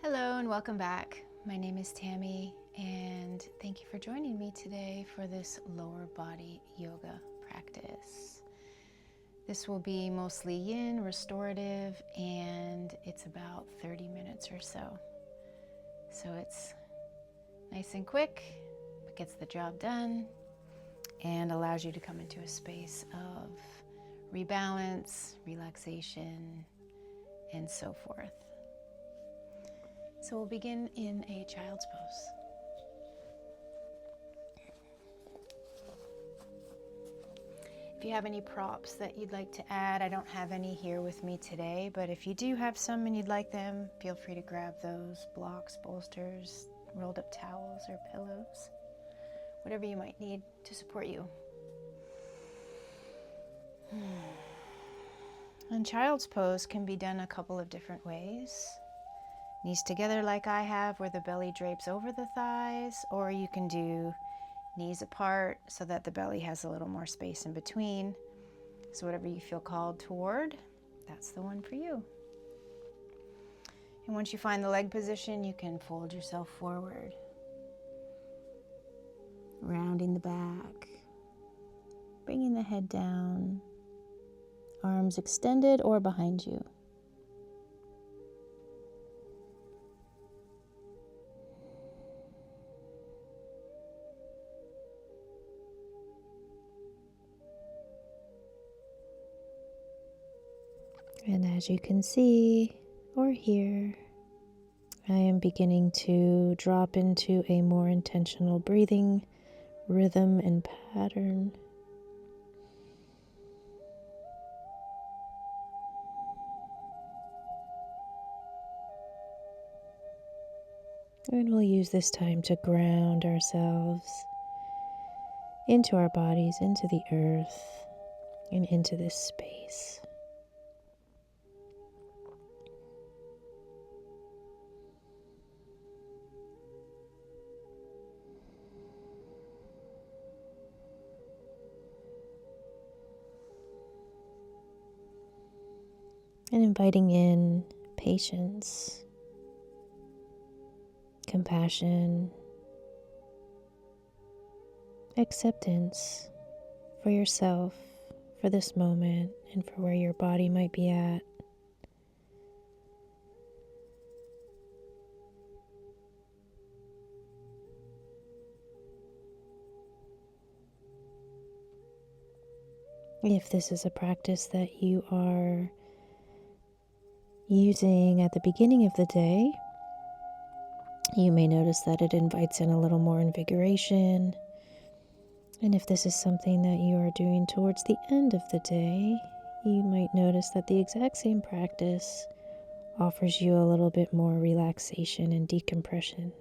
Hello and welcome back. My name is Tammy and thank you for joining me today for this lower body yoga practice. This will be mostly yin, restorative, and it's about 30 minutes or so. So it's nice and quick, but gets the job done and allows you to come into a space of rebalance, relaxation, and so forth. So we'll begin in a child's pose. If you have any props that you'd like to add, I don't have any here with me today, but if you do have some and you'd like them, feel free to grab those: blocks, bolsters, rolled up towels, or pillows, whatever you might need to support you. And child's pose can be done a couple of different ways. Knees together like I have, where the belly drapes over the thighs, or you can do knees apart so that the belly has a little more space in between. So whatever you feel called toward, that's the one for you. And once you find the leg position, you can fold yourself forward, rounding the back, bringing the head down, arms extended or behind you. And as you can see or hear, I am beginning to drop into a more intentional breathing rhythm and pattern. And we'll use this time to ground ourselves into our bodies, into the earth, and into this space. And inviting in patience, compassion, acceptance for yourself, for this moment, and for where your body might be at. If this is a practice that you are using at the beginning of the day, you may notice that it invites in a little more invigoration. And if this is something that you are doing towards the end of the day, you might notice that the exact same practice offers you a little bit more relaxation and decompression.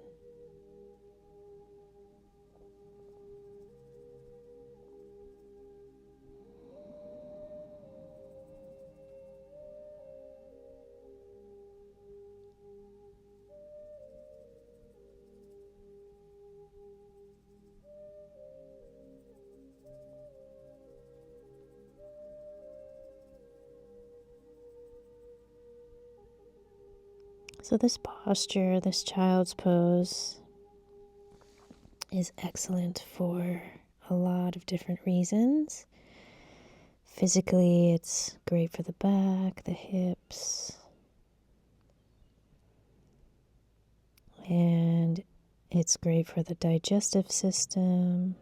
So this posture, this child's pose, is excellent for a lot of different reasons. Physically, it's great for the back, the hips, and it's great for the digestive system.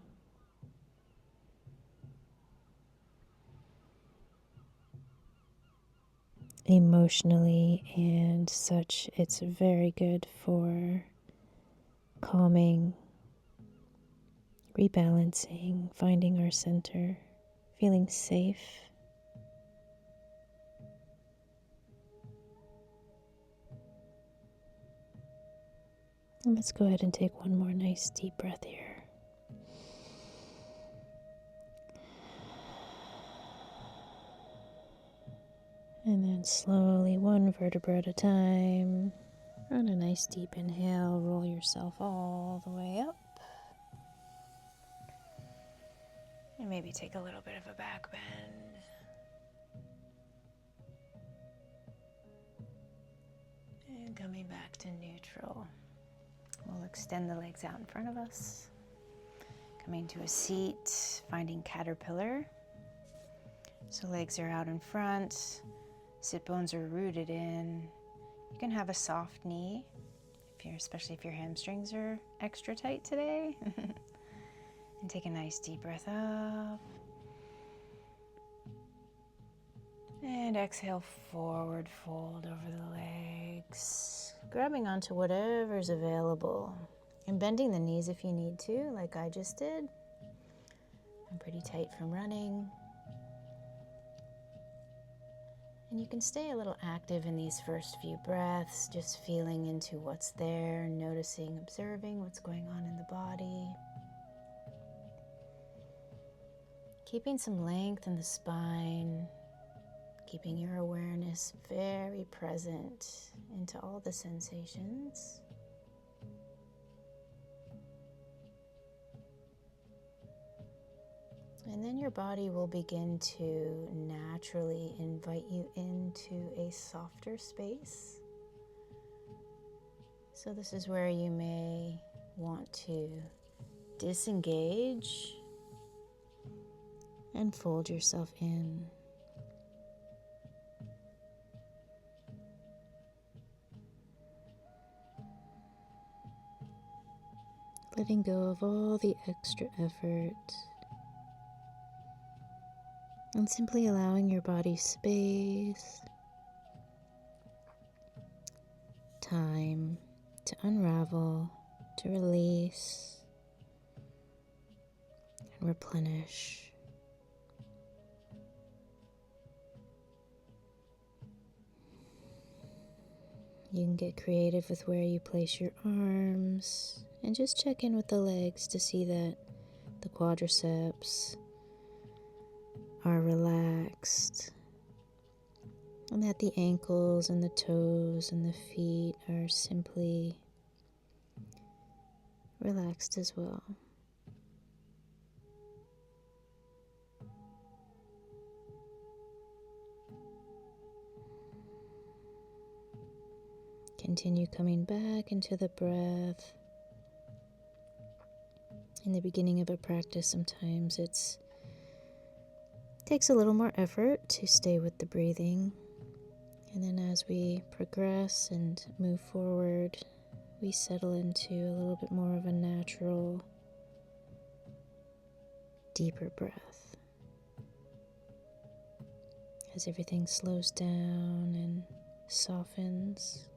Emotionally and such, it's very good for calming, rebalancing, finding our center, feeling safe. And let's go ahead and take one more nice deep breath here. And then slowly, one vertebra at a time, on a nice deep inhale, roll yourself all the way up. And maybe take a little bit of a back bend. And And coming back to neutral. We'll extend the legs out in front of us. Coming to a seat, finding caterpillar. So legs are out in front, sit bones are rooted in. You can have a soft knee, especially if your hamstrings are extra tight today. And take a nice deep breath up. And exhale, forward fold over the legs, grabbing onto whatever's available. And bending the knees if you need to, like I just did. I'm pretty tight from running. And you can stay a little active in these first few breaths, just feeling into what's there, noticing, observing what's going on in the body. Keeping some length in the spine, keeping your awareness very present into all the sensations. And then your body will begin to naturally invite you into a softer space. So this is where you may want to disengage and fold yourself in. Letting go of all the extra effort. And simply allowing your body space, time to unravel, to release, and replenish. You can get creative with where you place your arms and just check in with the legs to see that the quadriceps are relaxed and that the ankles and the toes and the feet are simply relaxed as well. Continue coming back into the breath. In the beginning of a practice, sometimes it takes a little more effort to stay with the breathing. And then as we progress and move forward, we settle into a little bit more of a natural, deeper breath. As everything slows down and softens.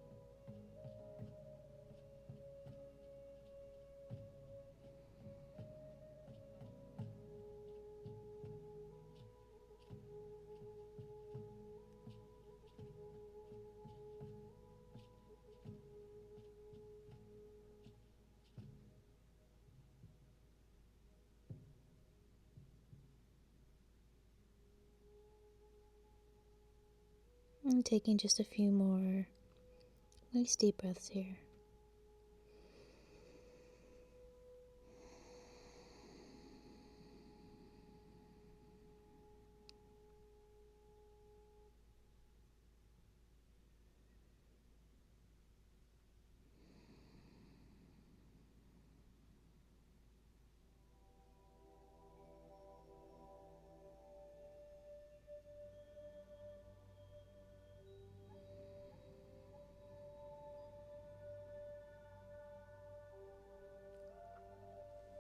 And taking just a few more nice deep breaths here.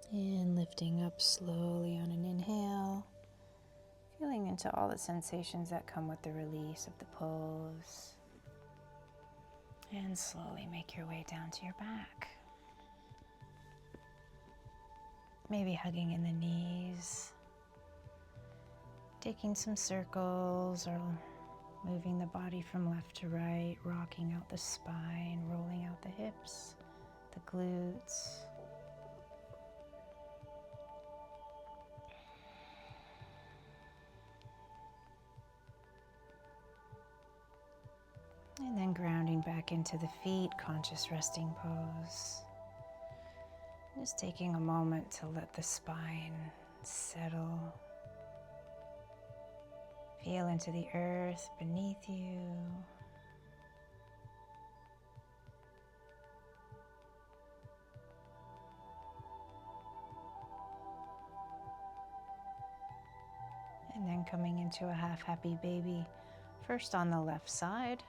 And lifting up slowly on an inhale, feeling into all the sensations that come with the release of the pose. And slowly make your way down to your back. Maybe hugging in the knees, taking some circles or moving the body from left to right, rocking out the spine, rolling out the hips, the glutes. And then grounding back into the feet, conscious resting pose. Just taking a moment to let the spine settle. Feel into the earth beneath you. coming into a half happy baby, first on the left side.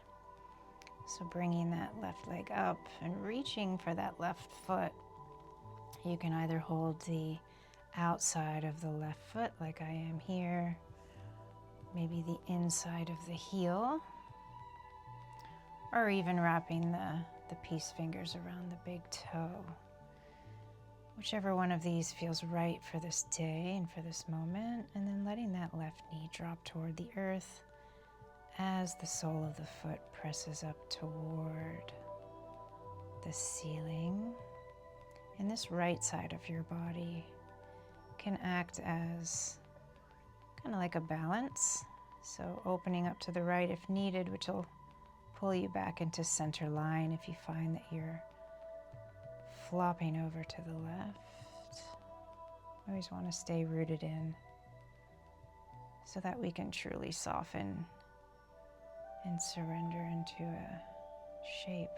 So bringing that left leg up and reaching for that left foot. You can either hold the outside of the left foot like I am here, maybe the inside of the heel, or even wrapping the peace fingers around the big toe. Whichever one of these feels right for this day and for this moment, and then letting that left knee drop toward the earth as the sole of the foot presses up toward the ceiling. And this right side of your body can act as kind of like a balance. So opening up to the right if needed, which will pull you back into center line if you find that you're flopping over to the left. Always want to stay rooted in so that we can truly soften and surrender into a shape.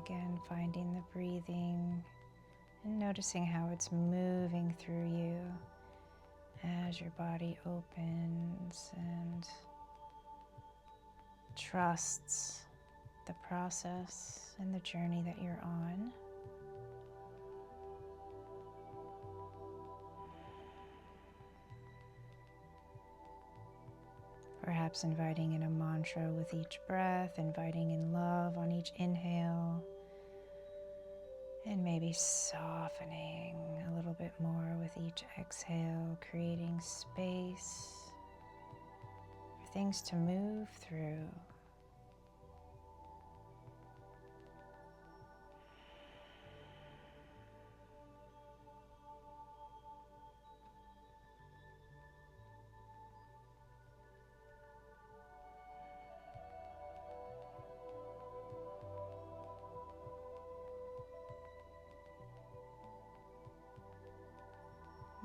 Again, finding the breathing and noticing how it's moving through you as your body opens and trusts the process and the journey that you're on. Perhaps inviting in a mantra with each breath, inviting in love on each inhale, and maybe softening a little bit more with each exhale, creating space for things to move through.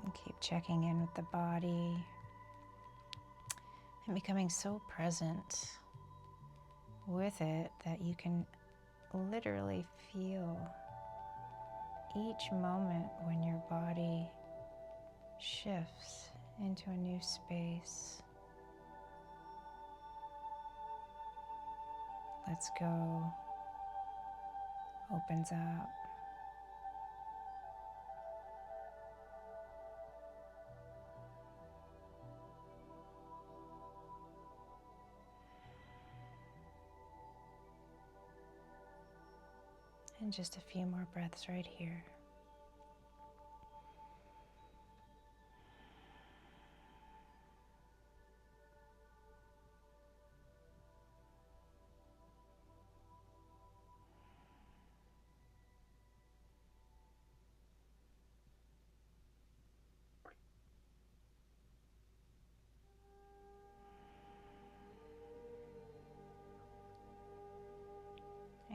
And keep checking in with the body and becoming so present with it that you can literally feel each moment when your body shifts into a new space. Lets go, opens up. And just a few more breaths right here.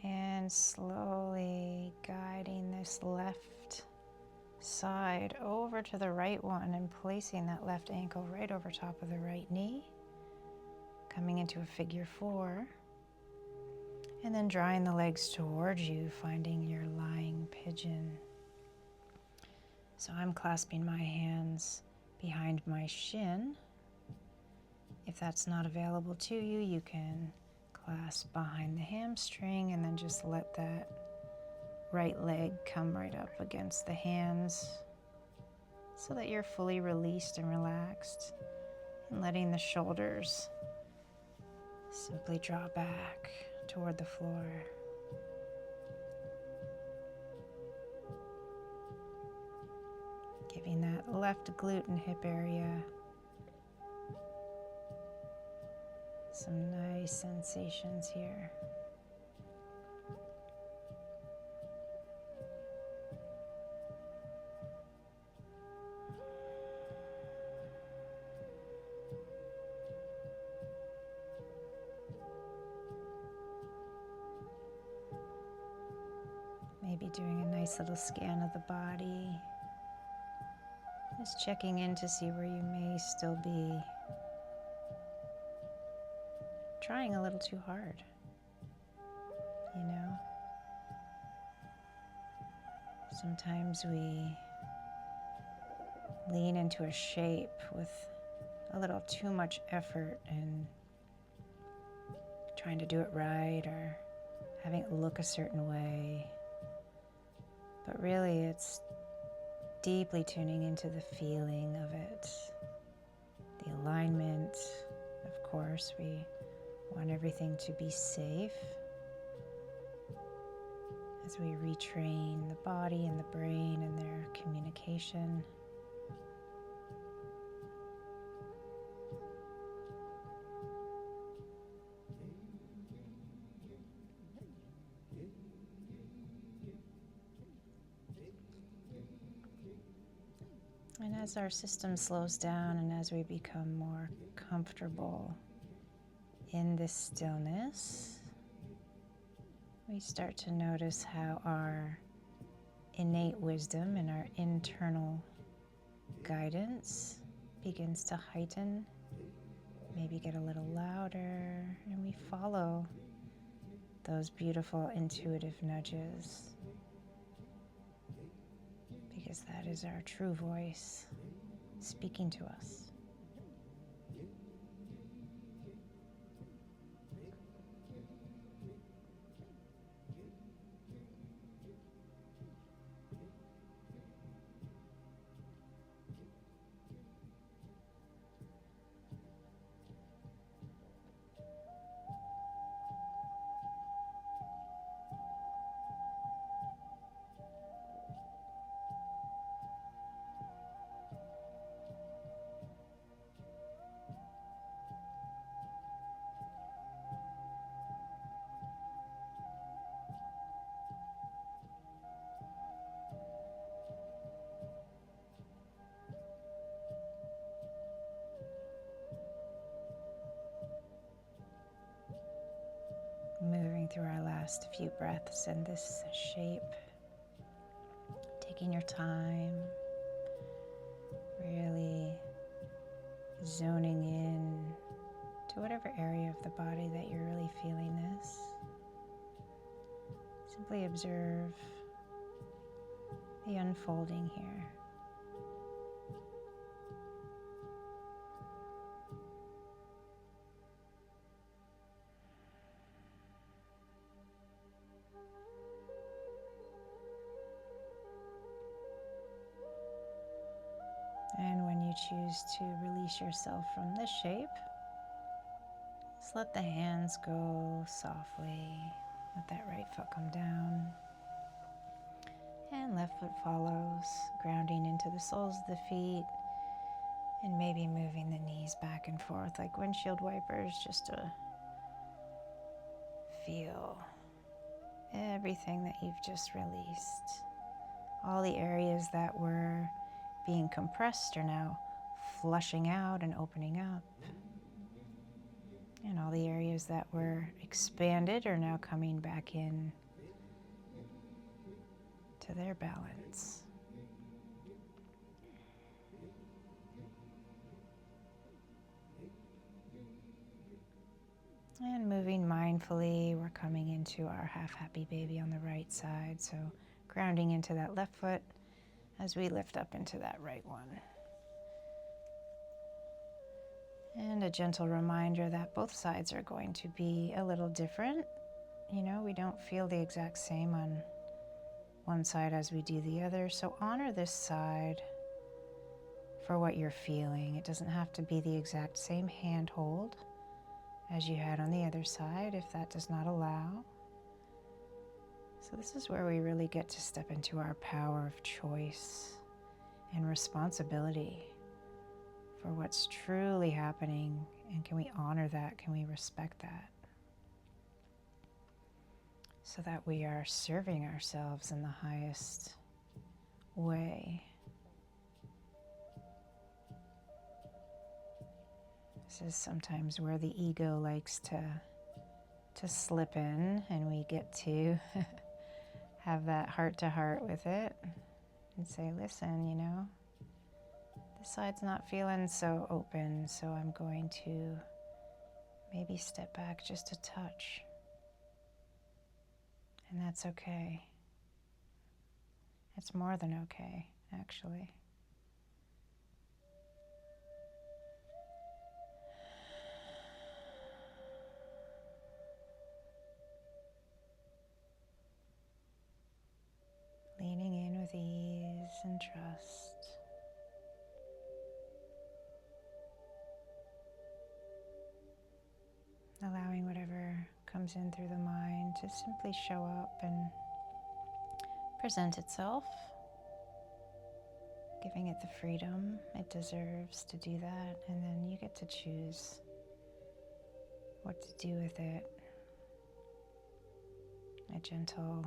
And slowly guiding this left side over to the right one and placing that left ankle right over top of the right knee. Coming into a figure four. And then drawing the legs towards you, finding your lying pigeon. So I'm clasping my hands behind my shin. If that's not available to you, you can clasp behind the hamstring and then just let that right leg come right up against the hands so that you're fully released and relaxed, and letting the shoulders simply draw back toward the floor. Giving that left glute and hip area some nice sensations here. Maybe doing a nice little scan of the body. Just checking in to see where you may still be trying a little too hard, you know? Sometimes we lean into a shape with a little too much effort and trying to do it right or having it look a certain way. But really it's deeply tuning into the feeling of it, the alignment. Of course, we want everything to be safe as we retrain the body and the brain and their communication. And as our system slows down and as we become more comfortable in this stillness, we start to notice how our innate wisdom and our internal guidance begins to heighten, maybe get a little louder, and we follow those beautiful intuitive nudges because that is our true voice speaking to us. Moving through our last few breaths in this shape, taking your time, really zoning in to whatever area of the body that you're really feeling this. Simply observe the unfolding here. And when you choose to release yourself from this shape, just let the hands go softly. Let that right foot come down. And left foot follows, grounding into the soles of the feet. And maybe moving the knees back and forth like windshield wipers just to feel everything that you've just released. All the areas that were being compressed are now flushing out and opening up. And all the areas that were expanded are now coming back in to their balance. And moving mindfully, we're coming into our half-happy baby on the right side. So grounding into that left foot as we lift up into that right one. And a gentle reminder that both sides are going to be a little different. You know, we don't feel the exact same on one side as we do the other. So honor this side for what you're feeling. It doesn't have to be the exact same handhold as you had on the other side if that does not allow. So this is where we really get to step into our power of choice and responsibility for what's truly happening, and can we honor that? Can we respect that? So that we are serving ourselves in the highest way. This is sometimes where the ego likes to slip in, and we get to have that heart-to-heart with it and say, listen, you know, this side's not feeling so open, so I'm going to maybe step back just a touch. And that's okay. It's more than okay, actually. Leaning in with ease and trust. Allowing whatever comes in through the mind to simply show up and present itself. Giving it the freedom it deserves to do that, and then you get to choose what to do with it. A gentle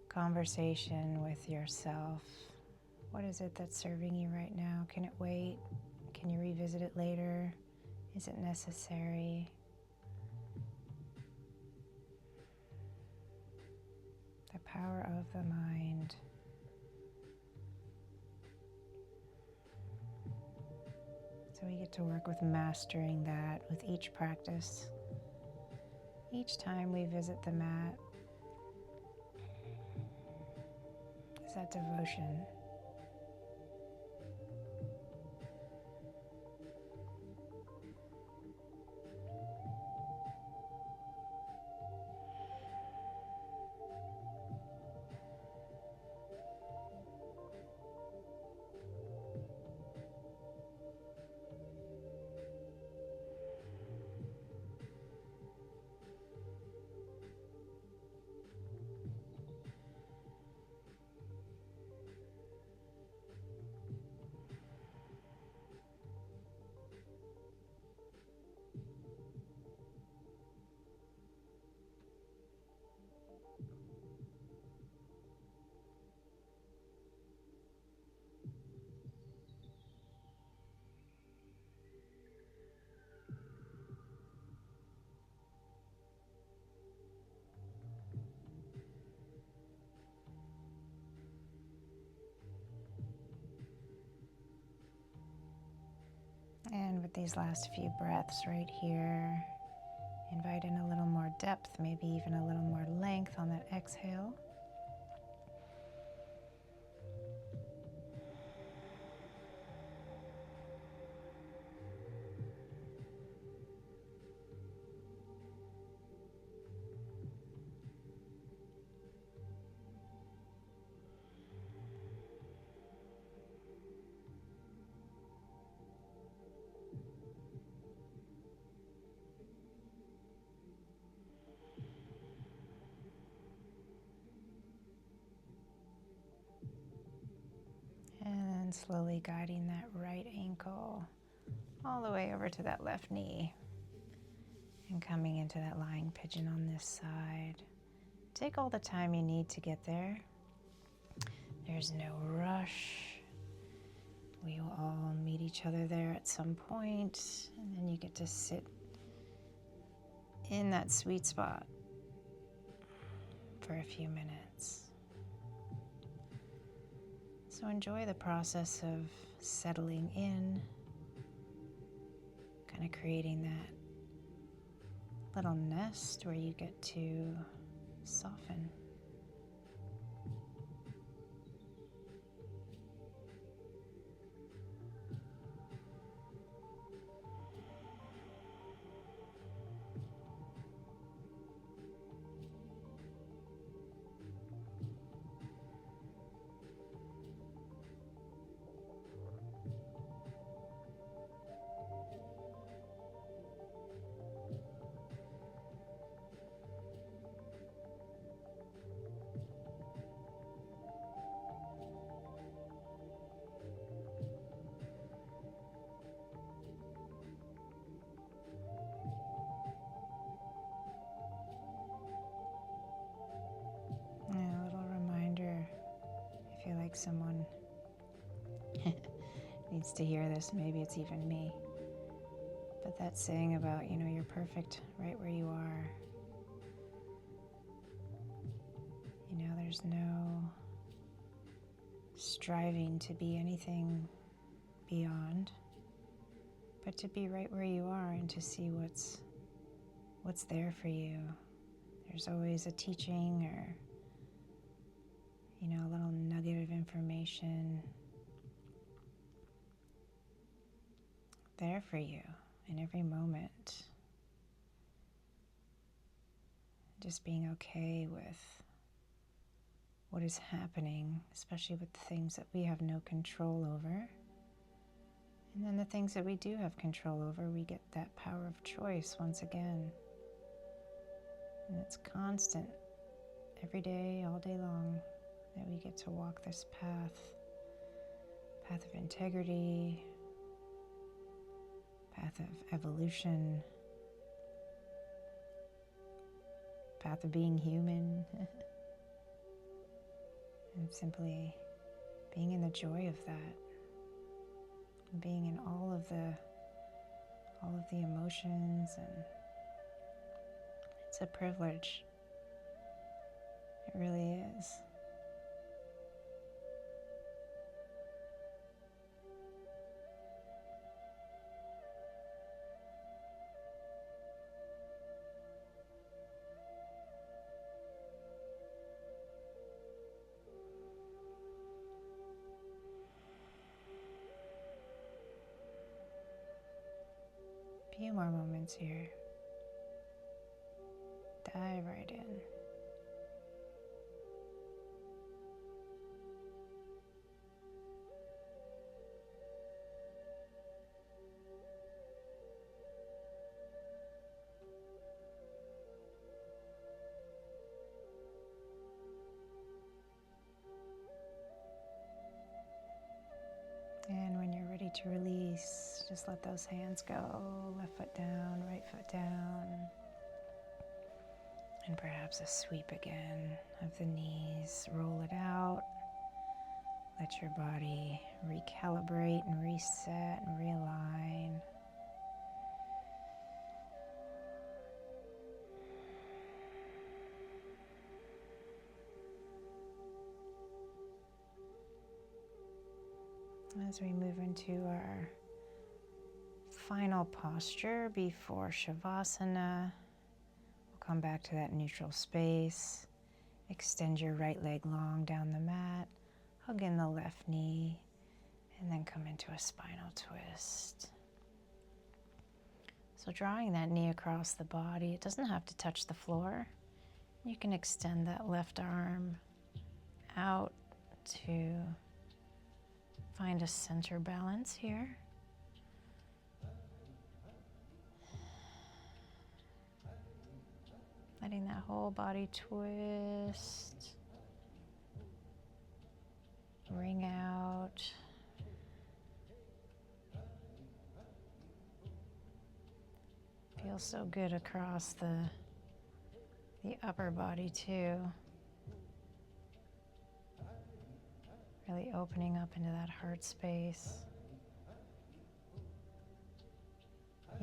conversation with yourself. What is it that's serving you right now? Can it wait? Can you revisit it later? Is it necessary? The power of the mind. So we get to work with mastering that with each practice. Each time we visit the mat is that devotion. And with these last few breaths right here, invite in a little more depth, maybe even a little more length on that exhale. And slowly guiding that right ankle all the way over to that left knee. And coming into that lying pigeon on this side. Take all the time you need to get there. There's no rush. We will all meet each other there at some point, and then you get to sit in that sweet spot for a few minutes. So enjoy the process of settling in, kind of creating that little nest where you get to soften. And a little reminder, I feel like someone needs to hear this, maybe it's even me. But that saying about, you're perfect right where you are. There's no striving to be anything beyond, but to be right where you are and to see what's there for you. There's always a teaching or a little nugget of information there for you in every moment. Just being okay with what is happening, especially with the things that we have no control over. And then the things that we do have control over, we get that power of choice once again. And it's constant, every day, all day long, that we get to walk this path of integrity, path of evolution, path of being human, and simply being in the joy of that, being in all of the emotions, and it's a privilege. It really is. Few more moments here. Dive right in. And when you're ready to release, just let those hands go. Left foot down, right foot down. And perhaps a sweep again of the knees. Roll it out. Let your body recalibrate and reset and realign. As we move into our final posture before Shavasana, we'll come back to that neutral space. Extend your right leg long down the mat, hug in the left knee, and then come into a spinal twist. So drawing that knee across the body, it doesn't have to touch the floor. You can extend that left arm out to find a center balance here. Letting that whole body twist, ring out. Feels so good across the upper body too. Really opening up into that heart space.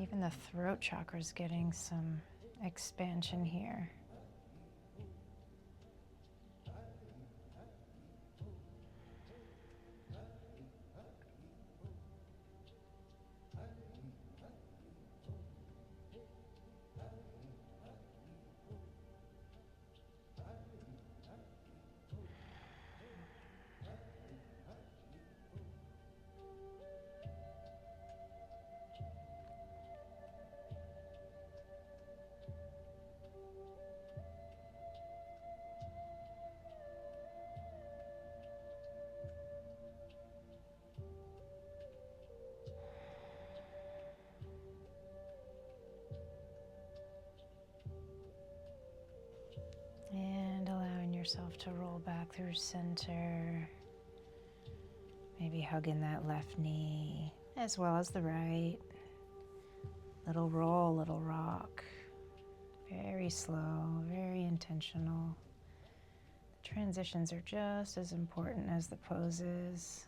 Even the throat chakra is getting some expansion here. And allowing yourself to roll back through center. Maybe hugging that left knee as well as the right. Little roll, little rock. Very slow, very intentional. The transitions are just as important as the poses.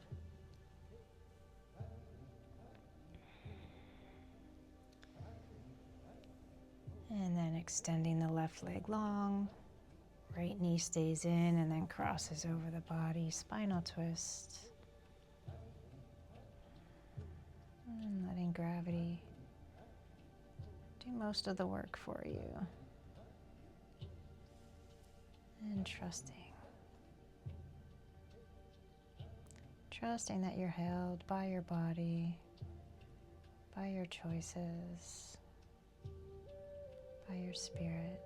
And then extending the left leg long. Right knee stays in and then crosses over the body, spinal twist. And letting gravity do most of the work for you. And trusting Trusting that you're held by your body, by your choices, by your spirit.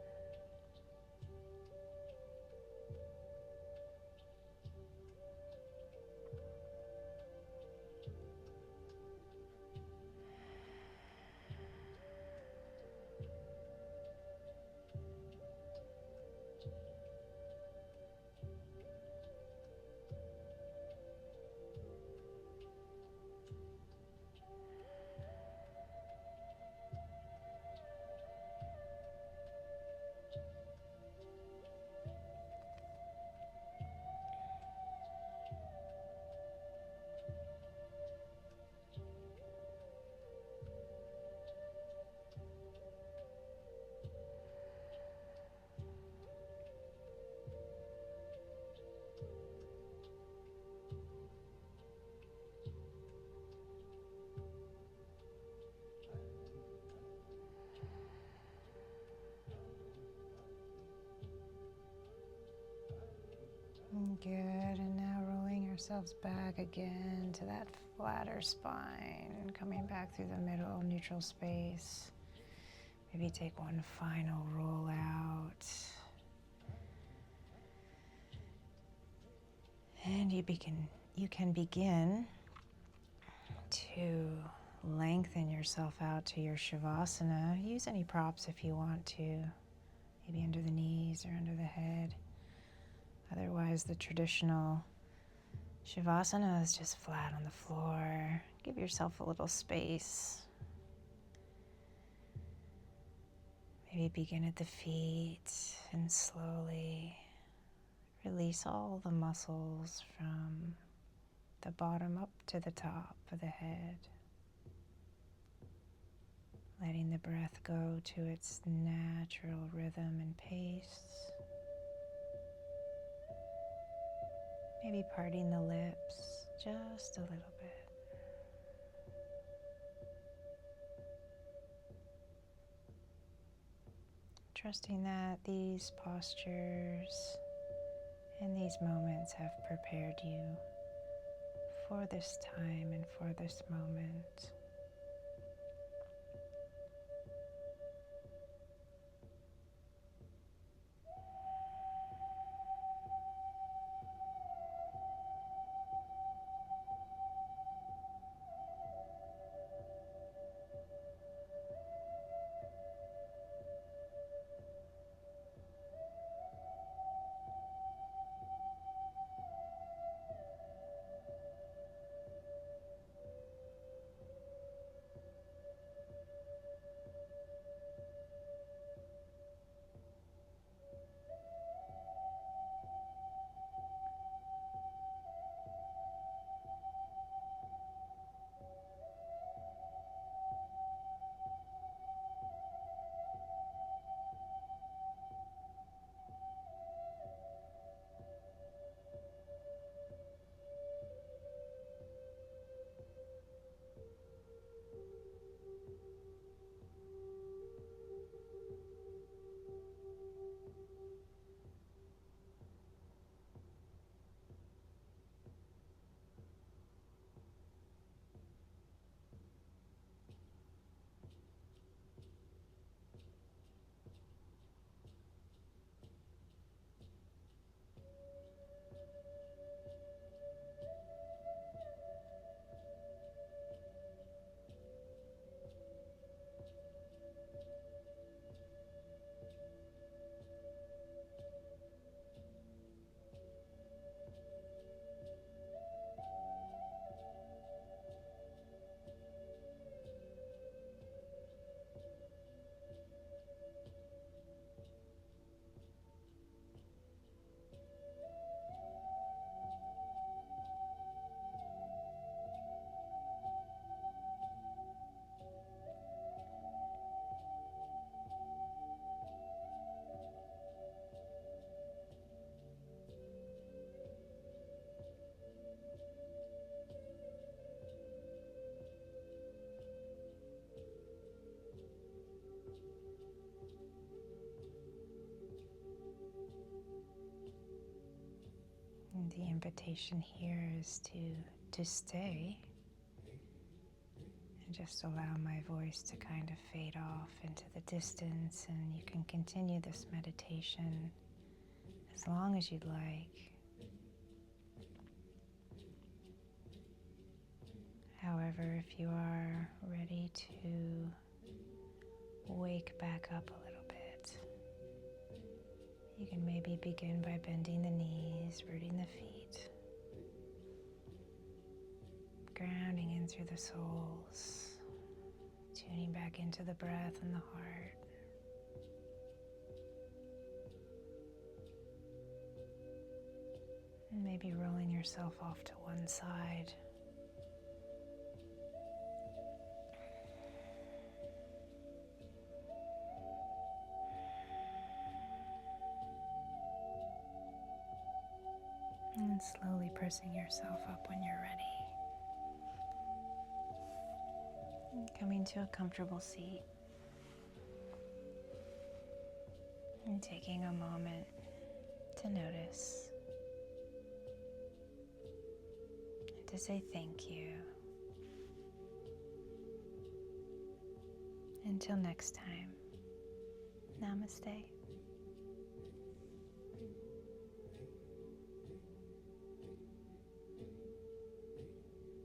Good, and now rolling ourselves back again to that flatter spine, coming back through the middle, neutral space. Maybe take one final roll out. And you can begin to lengthen yourself out to your Shavasana. Use any props if you want to, maybe under the knees or under the head. Otherwise, the traditional Shavasana is just flat on the floor. Give yourself a little space. Maybe begin at the feet and slowly release all the muscles from the bottom up to the top of the head. Letting the breath go to its natural rhythm and pace. Maybe parting the lips just a little bit. Trusting that these postures and these moments have prepared you for this time and for this moment. And the invitation here is to to stay and just allow my voice to kind of fade off into the distance, and you can continue this meditation as long as you'd like. However, if you are ready to wake back up a little bit, you can maybe begin by bending the knees, rooting the feet, grounding in through the soles, tuning back into the breath and the heart. And maybe rolling yourself off to one side. And slowly pressing yourself up when you're ready. And coming to a comfortable seat. And taking a moment to notice. And to say thank you. Until next time, Namaste.